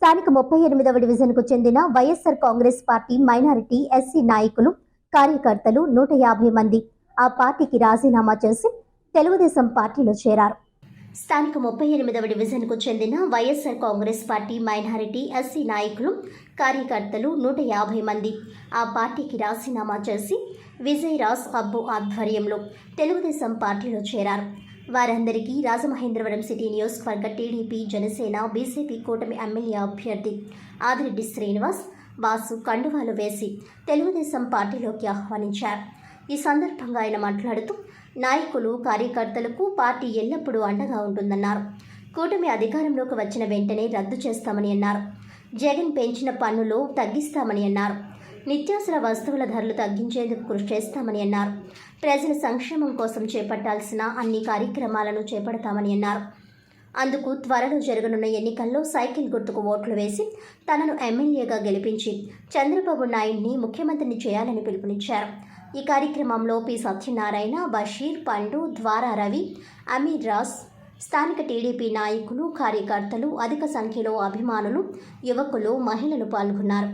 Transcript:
స్థానిక 38వ డివిజన్కు చెందిన YSR Congress party minority SC నాయకులు కార్యకర్తలు 150 మంది ఆ పార్టీకి రాజీనామా చేసి తెలుగుదేశం పార్టీలో చేరారు. స్థానిక 38వ డివిజన్కు చెందిన YSR Congress party minority SC నాయకులు కార్యకర్తలు 150 మంది ఆ పార్టీకి రాజీనామా చేసి విజయ్ రాజ్ అబ్బు ఆధ్వర్యంలో తెలుగుదేశం పార్టీలో చేరారు. వారందరికీ రాజమహేంద్రవరం సిటీ నియోజకవర్గ టీడీపీ, జనసేన, బీజేపీ కూటమి ఎమ్మెల్యే అభ్యర్థి ఆదిరెడ్డి శ్రీనివాస్ వాసు కండువాలు వేసి తెలుగుదేశం పార్టీలోకి ఆహ్వానించారు. ఈ సందర్భంగా ఆయన మాట్లాడుతూ నాయకులు, కార్యకర్తలకు పార్టీ ఎల్లప్పుడూ అండగా ఉంటుందన్నారు. కూటమి అధికారంలోకి వచ్చిన వెంటనే రద్దు చేస్తామని అన్నారు. జగన్ పెంచిన పన్నులు తగ్గిస్తామని అన్నారు. నిత్యావసర వస్తువుల ధరలు తగ్గించేందుకు కృషి చేస్తామని అన్నారు. ప్రజల సంక్షేమం కోసం చేపట్టాల్సిన అన్ని కార్యక్రమాలను చేపడతామని అన్నారు. అందుకు త్వరలో జరగనున్న ఎన్నికల్లో సైకిల్ గుర్తుకు ఓట్లు వేసి తనను ఎమ్మెల్యేగా గెలిపించి చంద్రబాబు నాయుడిని ముఖ్యమంత్రిని చేయాలని పిలుపునిచ్చారు. ఈ కార్యక్రమంలో పి సత్యనారాయణ, బషీర్, పండు, ద్వారా రవి, అమీర్ రాజ్, స్థానిక టీడీపీ నాయకులు, కార్యకర్తలు, అధిక సంఖ్యలో అభిమానులు, యువకులు, మహిళలు పాల్గొన్నారు.